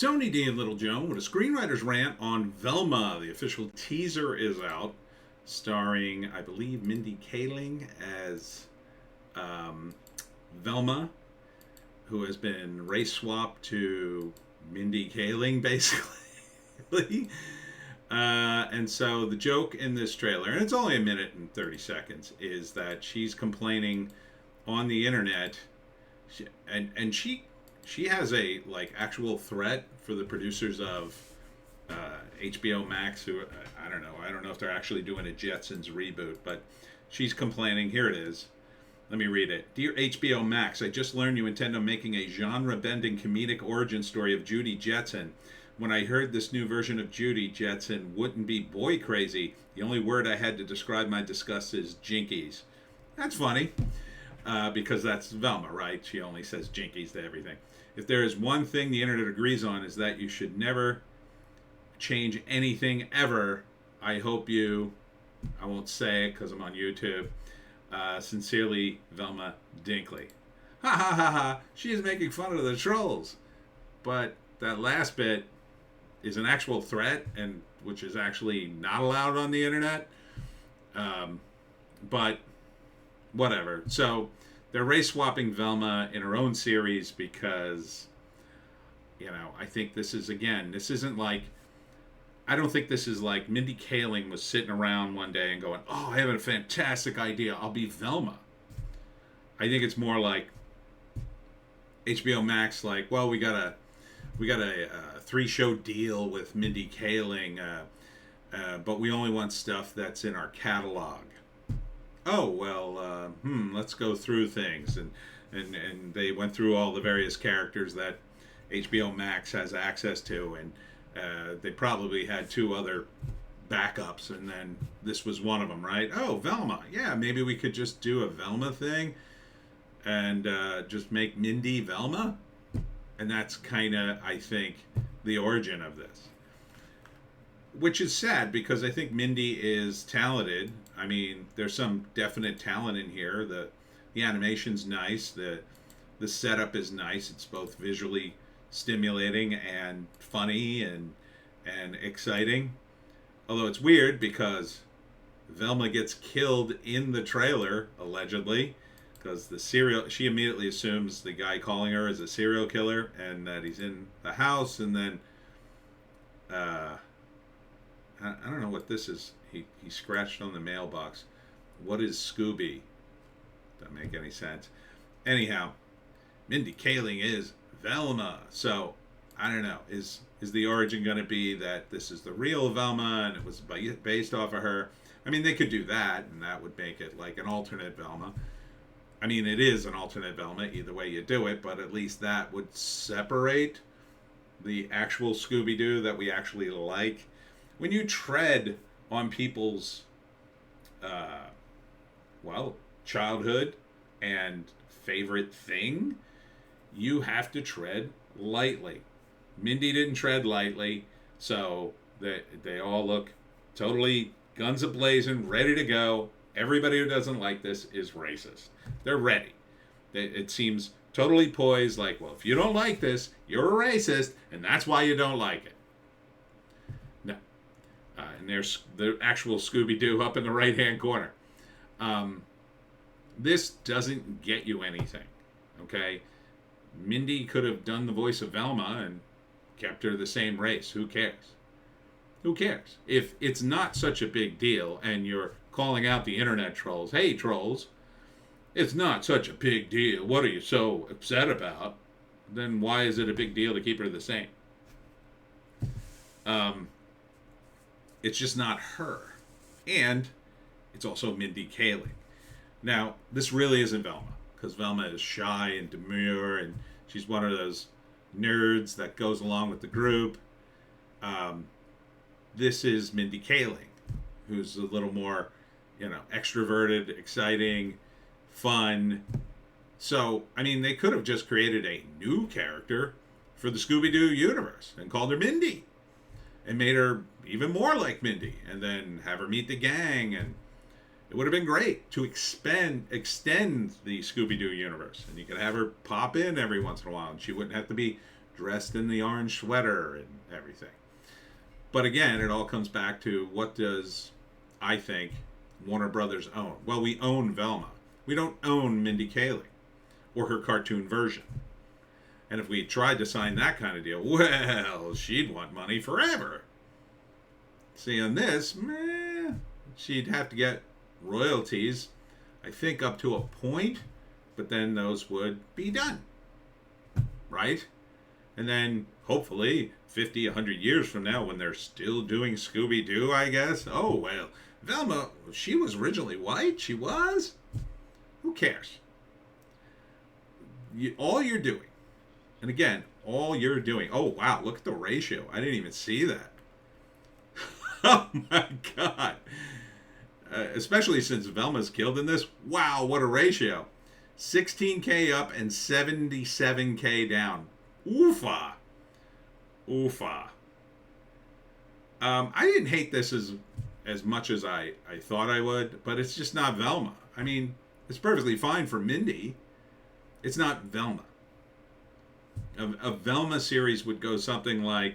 Tony D and Little Joan with a screenwriter's rant on Velma. The official teaser is out, starring, I believe, Mindy Kaling as Velma, who has been race swapped to Mindy Kaling, basically. And so the joke in this trailer, and it's only a minute and 30 seconds, is that she's complaining on the internet, and she has a actual threat for the producers of HBO Max, who I don't know if they're actually doing a Jetsons reboot, but she's complaining. Here it is. Let me read it. Dear HBO Max, I just learned you intend on making a genre-bending comedic origin story of Judy Jetson. When I heard this new version of Judy Jetson wouldn't be boy crazy, the only word I had to describe my disgust is jinkies. That's funny, because that's Velma, right? She only says jinkies to everything. If there is one thing the internet agrees on, is that you should never change anything ever. I hope you, I won't say it because I'm on YouTube, sincerely, Velma Dinkley. Ha ha ha ha, she is making fun of the trolls. But that last bit is an actual threat, and which is actually not allowed on the internet. But whatever. So they're race swapping Velma in her own series because, I think this isn't like, I don't think this is like Mindy Kaling was sitting around one day and going, oh, I have a fantastic idea, I'll be Velma. I think it's more like HBO Max, like, well, we got a 3-show deal with Mindy Kaling, but we only want stuff that's in our catalog. Oh, well, let's go through things. And they went through all the various characters that HBO Max has access to, and they probably had 2 other backups, and then this was one of them, right? Oh, Velma. Yeah, maybe we could just do a Velma thing and just make Mindy Velma. And that's kind of, I think, the origin of this. Which is sad, because I think Mindy is talented. I mean, there's some definite talent in here. The animation's nice. The setup is nice. It's both visually stimulating and funny and exciting. Although it's weird because Velma gets killed in the trailer, allegedly, because she immediately assumes the guy calling her is a serial killer and that he's in the house, and then I don't know what this is. He scratched on the mailbox. What is Scooby? Doesn't make any sense. Anyhow, Mindy Kaling is Velma. So, I don't know. Is the origin going to be that this is the real Velma and it was based off of her? I mean, they could do that, and that would make it like an alternate Velma. I mean, it is an alternate Velma, either way you do it, but at least that would separate the actual Scooby-Doo that we actually like. When you tread on people's, childhood and favorite thing, you have to tread lightly. Mindy didn't tread lightly, so they all look totally guns a-blazing, ready to go. Everybody who doesn't like this is racist. They're ready. It seems totally poised, like, well, if you don't like this, you're a racist, and that's why you don't like it. No. And there's the actual Scooby-Doo up in the right-hand corner. This doesn't get you anything, okay? Mindy could have done the voice of Velma and kept her the same race. Who cares? Who cares? If it's not such a big deal and you're calling out the internet trolls, hey, trolls, it's not such a big deal, what are you so upset about? Then why is it a big deal to keep her the same? It's just not her. And it's also Mindy Kaling. Now, this really isn't Velma, because Velma is shy and demure, and she's one of those nerds that goes along with the group. This is Mindy Kaling, who's a little more, extroverted, exciting, fun. So, I mean, they could have just created a new character for the Scooby-Doo universe and called her Mindy and made her even more like Mindy, and then have her meet the gang, and it would have been great to extend the Scooby-Doo universe, and you could have her pop in every once in a while, and she wouldn't have to be dressed in the orange sweater and everything. But again, it all comes back to, what does, I think, Warner Brothers own? Well, we own Velma. We don't own Mindy Kaling or her cartoon version. And if we tried to sign that kind of deal, well, she'd want money forever. See, on this, she'd have to get royalties, I think, up to a point, but then those would be done. Right? And then, hopefully, 50, 100 years from now, when they're still doing Scooby-Doo, I guess, oh, well, Velma, she was originally white? She was? Who cares? All you're doing, and again, all you're doing, oh, wow, look at the ratio. I didn't even see that. Oh, my God. Especially since Velma's killed in this. Wow, what a ratio. 16K up and 77K down. Oofa. Oofa. I didn't hate this as much as I thought I would, but it's just not Velma. I mean, it's perfectly fine for Mindy. It's not Velma. A Velma series would go something like,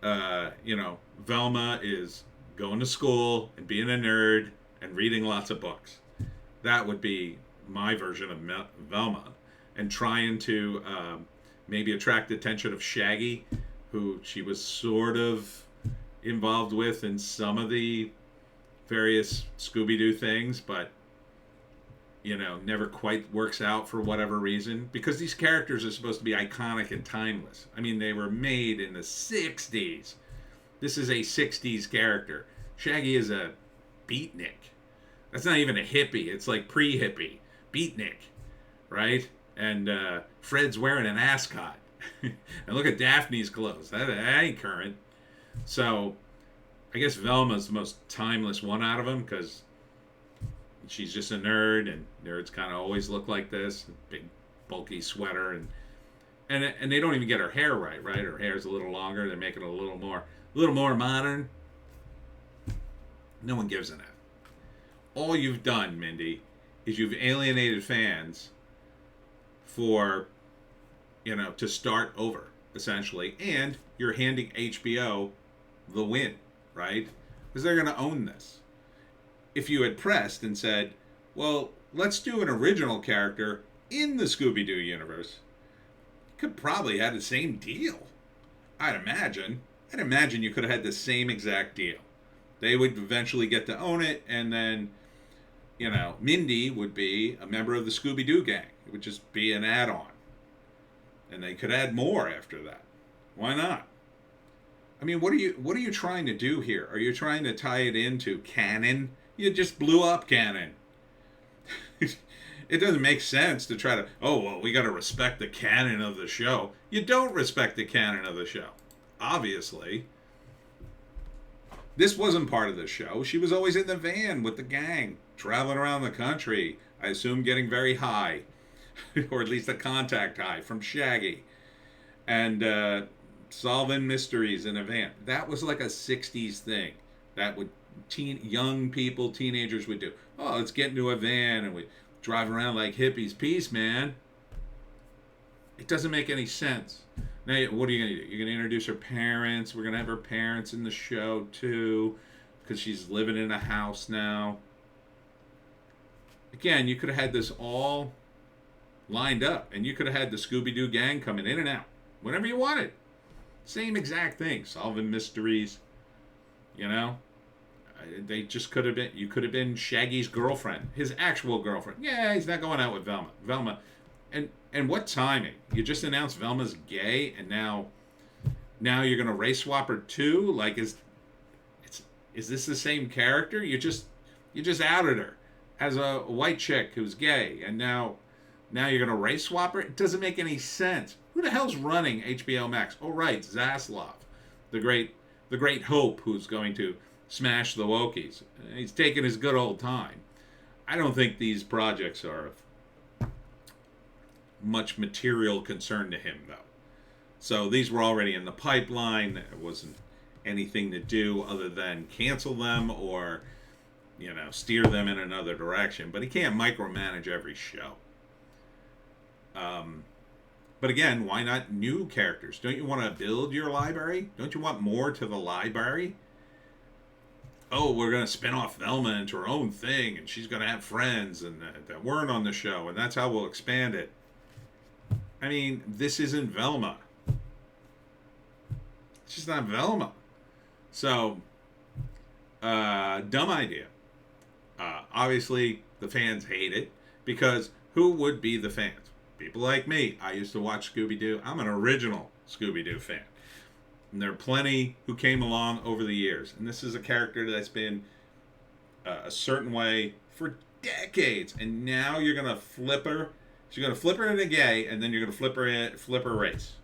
Velma is going to school and being a nerd and reading lots of books. That would be my version of Velma. And trying to maybe attract the attention of Shaggy, who she was sort of involved with in some of the various Scooby-Doo things, but never quite works out for whatever reason, because these characters are supposed to be iconic and timeless. I mean, they were made in the 60s. This is a 60s character. Shaggy is a beatnik. That's not even a hippie. It's like pre-hippie. Beatnik, right? And Fred's wearing an ascot. And look at Daphne's clothes. That ain't current. So I guess Velma's the most timeless one out of them, because she's just a nerd, and nerds kind of always look like this, big bulky sweater, and they don't even get her hair right. Her hair's a little longer. They make it a little more modern. No one gives a F. All you've done, Mindy, is you've alienated fans for, to start over, essentially, and you're handing HBO the win, right? Because they're going to own this. If you had pressed and said, well, let's do an original character in the Scooby-Doo universe, you could probably have the same deal. I'd imagine you could have had the same exact deal. They would eventually get to own it, and then, Mindy would be a member of the Scooby-Doo gang. It would just be an add-on. And they could add more after that. Why not? I mean, what are you trying to do here? Are you trying to tie it into canon? You just blew up canon. It doesn't make sense to try to, we got to respect the canon of the show. You don't respect the canon of the show. Obviously. This wasn't part of the show. She was always in the van with the gang, traveling around the country, I assume getting very high, or at least a contact high from Shaggy, and solving mysteries in a van. That was like a 60s thing. That would young people, teenagers would do. Oh, let's get into a van and we drive around like hippies. Peace, man. It doesn't make any sense. Now, what are you going to do? You're going to introduce her parents. We're going to have her parents in the show, too, because she's living in a house now. Again, you could have had this all lined up, and you could have had the Scooby-Doo gang coming in and out whenever you wanted. Same exact thing. Solving mysteries, They just could have been, you could have been Shaggy's girlfriend, his actual girlfriend. Yeah, he's not going out with Velma. And what timing? You just announced Velma's gay, and now you're gonna race swap her too? Like, is this the same character? You just outed her as a white chick who's gay, and now you're gonna race swap her? It doesn't make any sense. Who the hell's running HBO Max? Oh right, Zaslav, the great hope who's going to smash the wokies. He's taking his good old time. I don't think these projects are of much material concern to him, though. So these were already in the pipeline. There wasn't anything to do other than cancel them or, steer them in another direction. But he can't micromanage every show. But again, why not new characters? Don't you want to build your library? Don't you want more to the library? Oh, we're going to spin off Velma into her own thing, and she's going to have friends and that weren't on the show, and that's how we'll expand it. I mean, this isn't Velma. It's just not Velma. So, dumb idea. Obviously, the fans hate it because who would be the fans? People like me. I used to watch Scooby-Doo. I'm an original Scooby-Doo fan. And there are plenty who came along over the years. And this is a character that's been a certain way for decades. And now you're going to flip her. So you're going to flip her into gay, and then you're going to flip her race.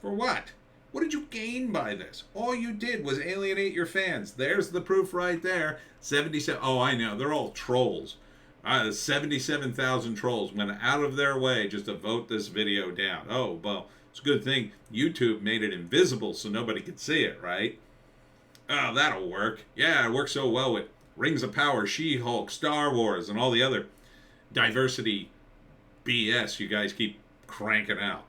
For what? What did you gain by this? All you did was alienate your fans. There's the proof right there. 77. Oh, I know. They're all trolls. 77,000 trolls went out of their way just to vote this video down. Oh, well, it's a good thing YouTube made it invisible so nobody could see it, right? Oh, that'll work. Yeah, it works so well with Rings of Power, She-Hulk, Star Wars, and all the other diversity BS you guys keep cranking out.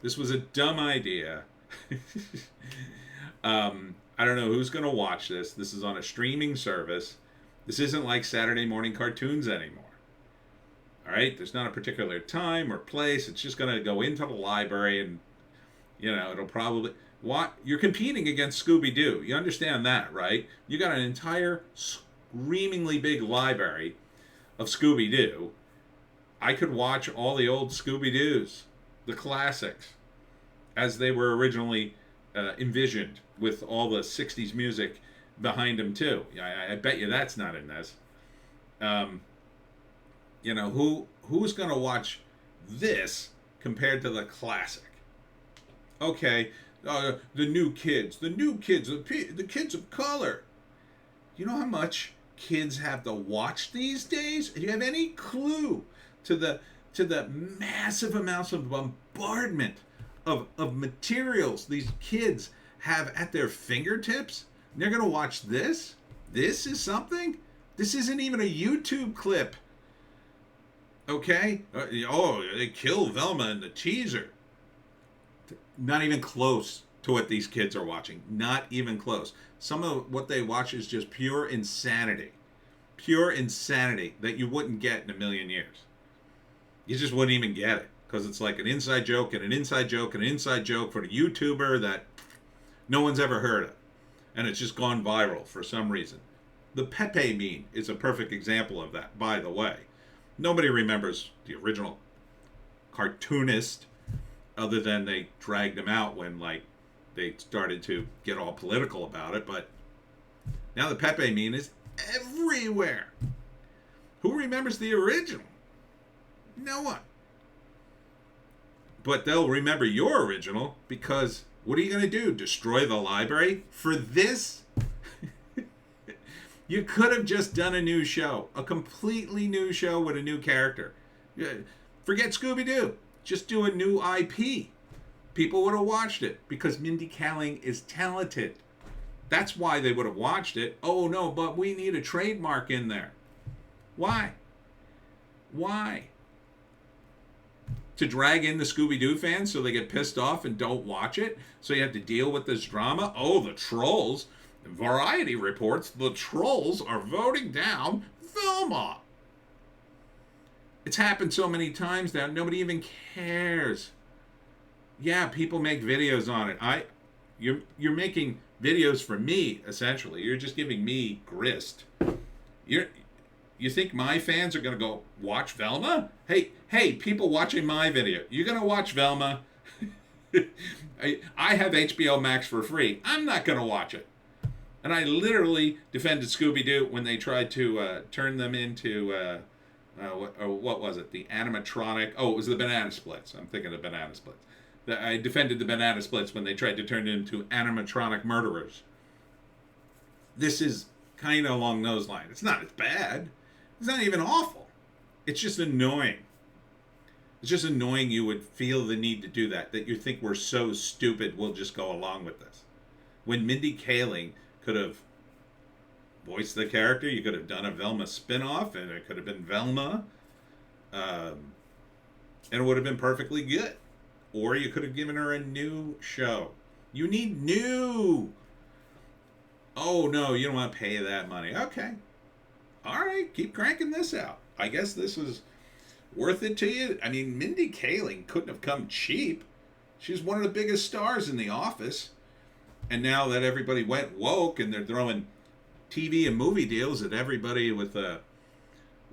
This was a dumb idea. I don't know who's going to watch this. This is on a streaming service. This isn't like Saturday morning cartoons anymore. All right? There's not a particular time or place. It's just going to go into the library and, it'll probably... What? You're competing against Scooby-Doo. You understand that, right? You got an entire screamingly big library of Scooby-Doo. I could watch all the old Scooby-Doos, the classics, as they were originally envisioned with all the 60s music behind them too. I bet you that's not in this. Who's going to watch this compared to the classic? Okay, the new kids, the kids of color. You know how much kids have to watch these days? Do you have any clue to the massive amounts of bombardment of materials these kids have at their fingertips? And they're going to watch this? This is something? This isn't even a YouTube clip. Okay? They kill Velma in the teaser. Not even close to what these kids are watching. Not even close. Some of what they watch is just pure insanity. Pure insanity that you wouldn't get in a million years. You just wouldn't even get it. Because it's like an inside joke and an inside joke and an inside joke for a YouTuber that no one's ever heard of. And it's just gone viral for some reason. The Pepe meme is a perfect example of that, by the way. Nobody remembers the original cartoonist other than they dragged him out when they started to get all political about it. But now the Pepe meme is everywhere. Who remembers the original? No one. But they'll remember your original because what are you going to do? Destroy the library for this? You could have just done a new show. A completely new show with a new character. Forget Scooby-Doo. Just do a new IP. People would have watched it because Mindy Kaling is talented. That's why they would have watched it. Oh, no, but we need a trademark in there. Why? Why? To drag in the Scooby-Doo fans so they get pissed off and don't watch it? So you have to deal with this drama? Oh, the trolls. Variety reports the trolls are voting down Velma. It's happened so many times now, nobody even cares. Yeah, people make videos on it. You're making videos for me, essentially. You're just giving me grist. You think my fans are going to go watch Velma? Hey, people watching my video, you're going to watch Velma? I have HBO Max for free. I'm not going to watch it. And I literally defended Scooby-Doo when they tried to turn them into, what was it? The animatronic. Oh, it was the Banana Splits. I'm thinking of Banana Splits. I defended the Banana Splits when they tried to turn it into animatronic murderers. This is kind of along those lines. It's not as bad. It's not even awful. It's just annoying. It's just annoying you would feel the need to do that you think we're so stupid we'll just go along with this. When Mindy Kaling could have voiced the character, you could have done a Velma spinoff, and it could have been Velma. and it would have been perfectly good. Or you could have given her a new show. You need new. Oh, no, you don't want to pay that money. Okay. All right, keep cranking this out. I guess this is worth it to you. I mean, Mindy Kaling couldn't have come cheap. She's one of the biggest stars in The Office. And now that everybody went woke and they're throwing TV and movie deals at everybody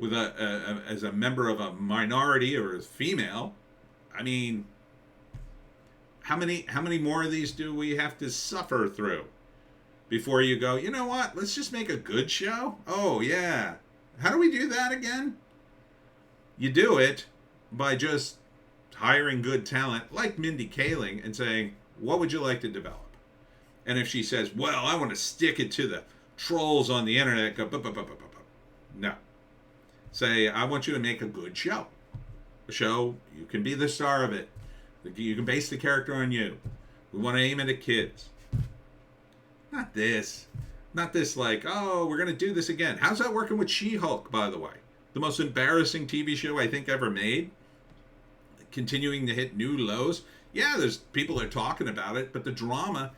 as a member of a minority or a female, I mean, how many more of these do we have to suffer through before you go, you know what, let's just make a good show? Oh, yeah. How do we do that again? You do it by just hiring good talent like Mindy Kaling and saying, what would you like to develop? And if she says, well, I want to stick it to the trolls on the internet, go, no. Say, I want you to make a good show. A show, you can be the star of it. You can base the character on you. We want to aim it at kids. Not this. Not this like, oh, we're going to do this again. How's that working with She-Hulk, by the way? The most embarrassing TV show I think ever made. Continuing to hit new lows. Yeah, there's people are talking about it, but the drama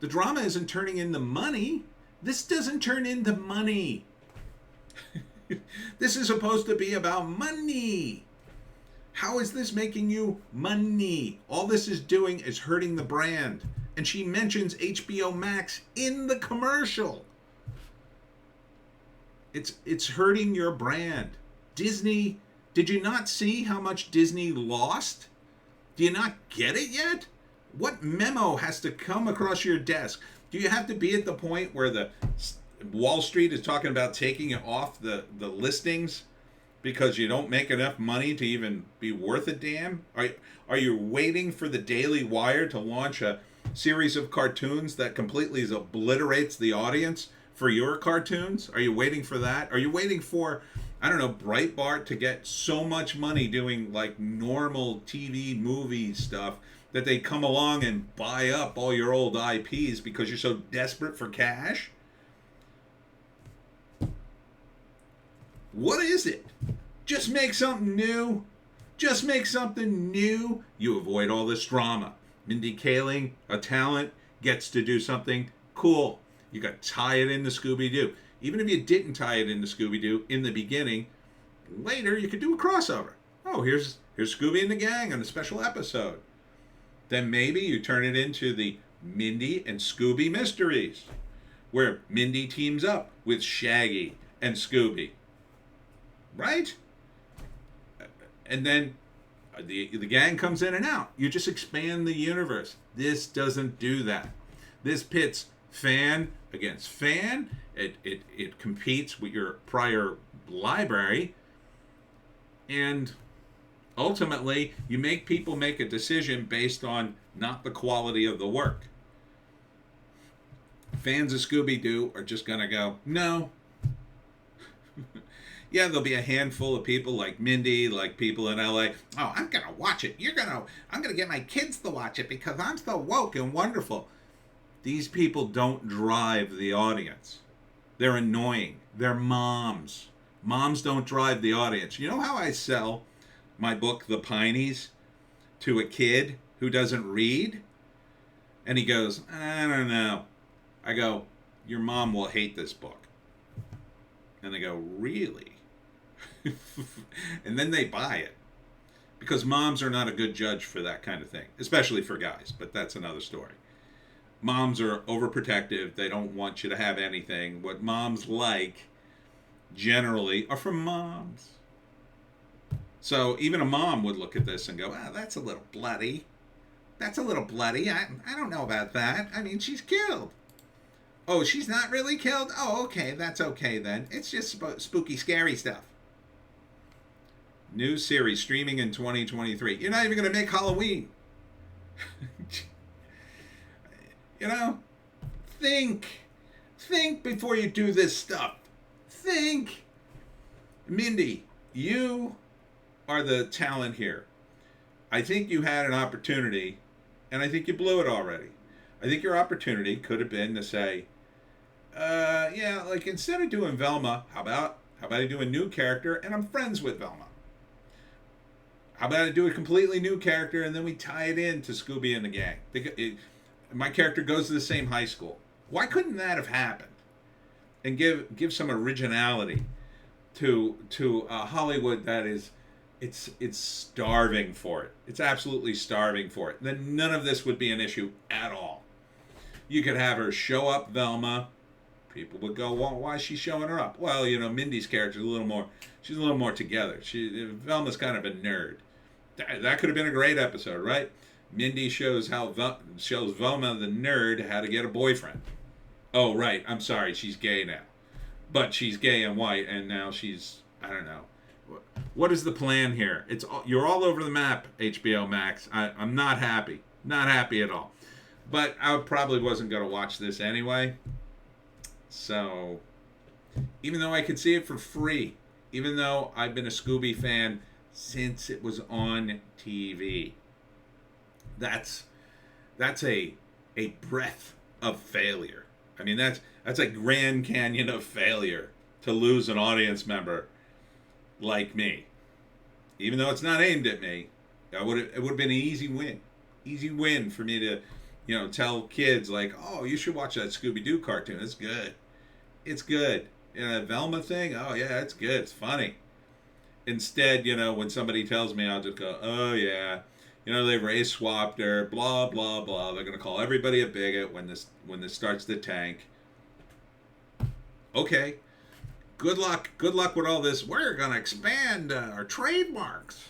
isn't turning into money. This doesn't turn into money. This is supposed to be about money. How is this making you money? All this is doing is hurting the brand. And she mentions HBO Max in the commercial. It's hurting your brand. Disney, did you not see how much Disney lost? Do you not get it yet? What memo has to come across your desk? Do you have to be at the point where the Wall Street is talking about taking it off the listings because you don't make enough money to even be worth a damn? Are you waiting for the Daily Wire to launch a series of cartoons that completely obliterates the audience for your cartoons? Are you waiting for that? Are you waiting for, I don't know, Breitbart to get so much money doing like normal TV movie stuff that they come along and buy up all your old IPs because you're so desperate for cash? What is it? Just make something new. Just make something new. You avoid all this drama. Mindy Kaling, a talent, gets to do something cool. You got to tie it into Scooby-Doo. Even if you didn't tie it into Scooby-Doo in the beginning, later you could do a crossover. Oh, here's Scooby and the gang on a special episode. Then maybe you turn it into the Mindy and Scooby Mysteries, where Mindy teams up with Shaggy and Scooby. Right? And then the gang comes in and out. You just expand the universe. This doesn't do that. This pits fan against fan. It competes with your prior library. And ultimately, you make people make a decision based on not the quality of the work. Fans of Scooby-Doo are just going to go, no. Yeah, there'll be a handful of people like Mindy, like people in LA. Oh, I'm going to watch it. I'm going to get my kids to watch it because I'm so woke and wonderful. These people don't drive the audience. They're annoying. They're moms. Moms don't drive the audience. You know how I sell my book, The Pineys, to a kid who doesn't read? And he goes, I don't know. I go, your mom will hate this book. And they go, really? And then they buy it. Because moms are not a good judge for that kind of thing. Especially for guys, but that's another story. Moms are overprotective. They don't want you to have anything. What moms like, generally, are from moms. So even a mom would look at this and go, that's a little bloody. That's a little bloody. I don't know about that. I mean, she's killed. Oh, she's not really killed? Oh, okay. That's okay then. It's just spooky, scary stuff. New series streaming in 2023. You're not even going to make Halloween. You know? Think before you do this stuff. Think. Mindy, you are the talent here. I think you had an opportunity, and I think you blew it already. I think your opportunity could have been to say, yeah, like instead of doing Velma, how about I do a new character and I'm friends with Velma? How about I do a completely new character and then we tie it in to Scooby and the gang? My character goes to the same high school. Why couldn't that have happened? And give some originality to Hollywood that is it's starving for it. It's absolutely starving for it. Then none of this would be an issue at all. You could have her show up Velma. People would go, well, why is she showing her up? Well, Mindy's character is she's a little more together. Velma's kind of a nerd. That could have been a great episode, right? Mindy shows Velma the nerd how to get a boyfriend. Oh, right. I'm sorry. She's gay now. But she's gay and white, and now she's, I don't know. What is the plan here? You're all over the map, HBO Max. I'm not happy. Not happy at all. But I probably wasn't going to watch this anyway. So, even though I could see it for free, even though I've been a Scooby fan since it was on TV, that's a breath of failure. I mean, that's a Grand Canyon of failure to lose an audience member like me. Even though it's not aimed at me, it would have been an easy win for me to, tell kids like, oh, you should watch that Scooby-Doo cartoon. It's good. That Velma thing, oh yeah, it's good. It's funny. Instead, when somebody tells me, I'll just go, oh yeah, they've race swapped her, blah blah blah. They're gonna call everybody a bigot when this starts to tank. Okay, good luck with all this. We're gonna expand our trademarks.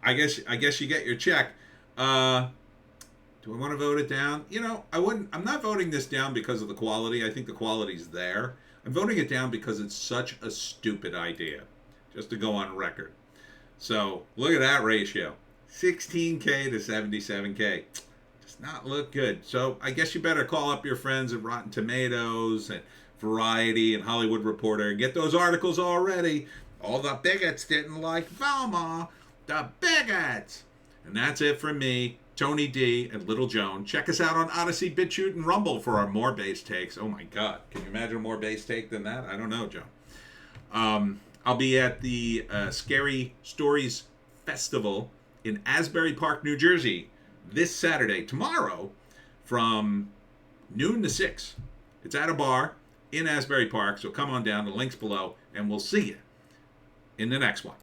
I guess you get your check. Do I want to vote it down? I wouldn't. I'm not voting this down because of the quality. I think the quality's there. I'm voting it down because it's such a stupid idea. Just to go on record. So look at that ratio. 16K to 77K. Does not look good. So I guess you better call up your friends at Rotten Tomatoes and Variety and Hollywood Reporter and get those articles already. All the bigots didn't like Velma. The bigots. And that's it from me, Tony D, and Little Joan. Check us out on Odysee, Bitchute, and Rumble for our more base takes. Oh my God. Can you imagine a more base take than that? I don't know, Joe. I'll be at the Scary Stories Festival in Asbury Park, New Jersey this Saturday, tomorrow, from noon to 6. It's at a bar in Asbury Park, so come on down. The link's below, and we'll see you in the next one.